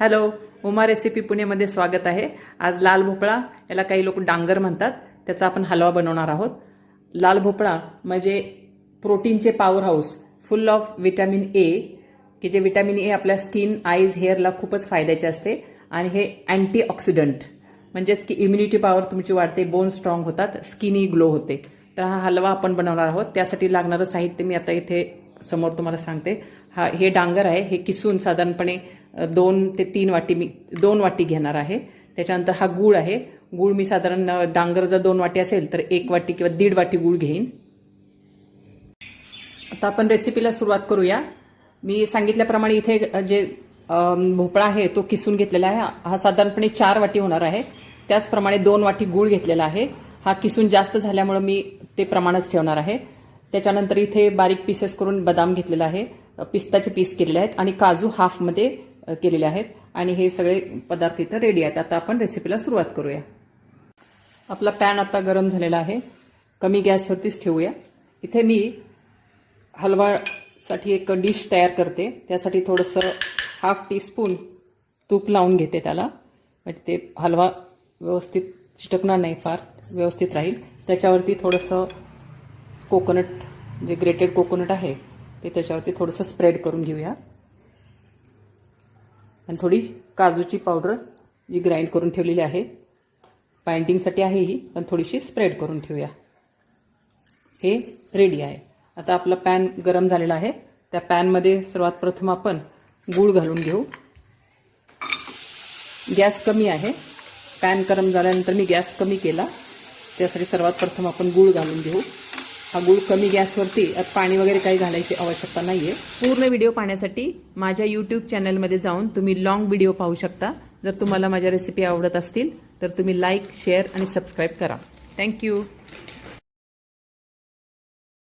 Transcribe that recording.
Hello, Uma recipe पुणेमध्ये स्वागत आहे। आज लाल भोपळा, याला काही लोक डांगर म्हणतात, त्याचा आपण हलवा बनवणार आहोत। लाल भोपळा म्हणजे प्रोटीनचे power house, full of vitamin A, की जे विटॅमिन ए आपल्या स्किन, आईज, हेअरला खूपच फायद्याचे असते आणि हे अँटीऑक्सिडंट म्हणजेच की इम्युनिटी पॉवर तुमची वाढते, बोन स्ट्रॉंग होतात, स्किनी ग्लो होते। तर हा हलवा आपण बनवणार आहोत। त्यासाठी लागणारं साहित्य मी आता इथे समोर तुम्हाला सांगते। हे डांगर आहे, हे किसून साधारणपणे 2 ते 3 वाटी मी 2 वाटी घेणार आहे। त्याच्यानंतर हा गूळ आहे, गूळ मी साधारण डांगर जर 2 वाटी असेल तर 1 वाटी किंवा 1.5 वाटी गूळ घेईन। आता आपण रेसिपीला सुरुवात करूया। मी सांगितल्याप्रमाणे इथे जे भोपळा आहे तो किसून घेतलेला आहे, हा साधारणपणे 4 वाटी होणार आहे। त्याचप्रमाणे 2 वाटी गूळ घेतलेला आहे, हा किसून जास्त झाल्यामुळे मी ते प्रमाणच ठेवणार आहे। त्याच्यानंतर इथे बारीक पीसेस करून बदाम घेतलेला आहे, पिस्ताचे पीस केलेले आहेत आणि काजू हाफमध्ये केलेले आहेत आणि हे सगळे पदार्थ इथे रेडी आहेत। आता आपण रेसिपीला सुरुवात करूया। आपला पॅन आता गरम झालेला आहे, कमी गॅसवरतीच ठेवूया। इथे मी हलवासाठी एक डिश तयार करते, त्यासाठी थोडंसं 1/2 टीस्पून तूप लावून घेते त्याला, म्हणजे ते हलवा व्यवस्थित चिटकणार नाही, फार व्यवस्थित राहील। त्याच्यावरती थोडंसं कोकोनट, जे ग्रेटेड कोकोनट आहे ते त्याच्यावरती थोडंसं स्प्रेड करून घेऊया आणि थोडी काजूची पावडर जी ग्राइंड करून ठेवलेली आहे, बाइंडिंगसाठी आहे ही, पण थोडीशी स्प्रेड करून ठेवूया। हे रेडी आहे। आता आपला पॅन गरम झालेला आहे, त्या पॅनमध्ये सर्वात प्रथम आपण गूळ घालून घेऊ। गॅस कमी आहे, पॅन गरम झाल्यानंतर मी गॅस कमी केला, त्यासाठी सर्वात प्रथम आपण गूळ घालून घेऊ। हा गूळ कमी गॅसवरती, पाणी वगैरे काही घालायची आवश्यकता नाहीये। पूर्ण व्हिडिओ पाहण्यासाठी माझ्या YouTube चॅनलमध्ये जाऊन तुम्ही लॉंग व्हिडिओ पाहू शकता। जर तुम्हाला माझ्या रेसिपी आवडत असतील तर तुम्ही लाईक, शेअर आणि सबस्क्राईब करा। थँक्यू।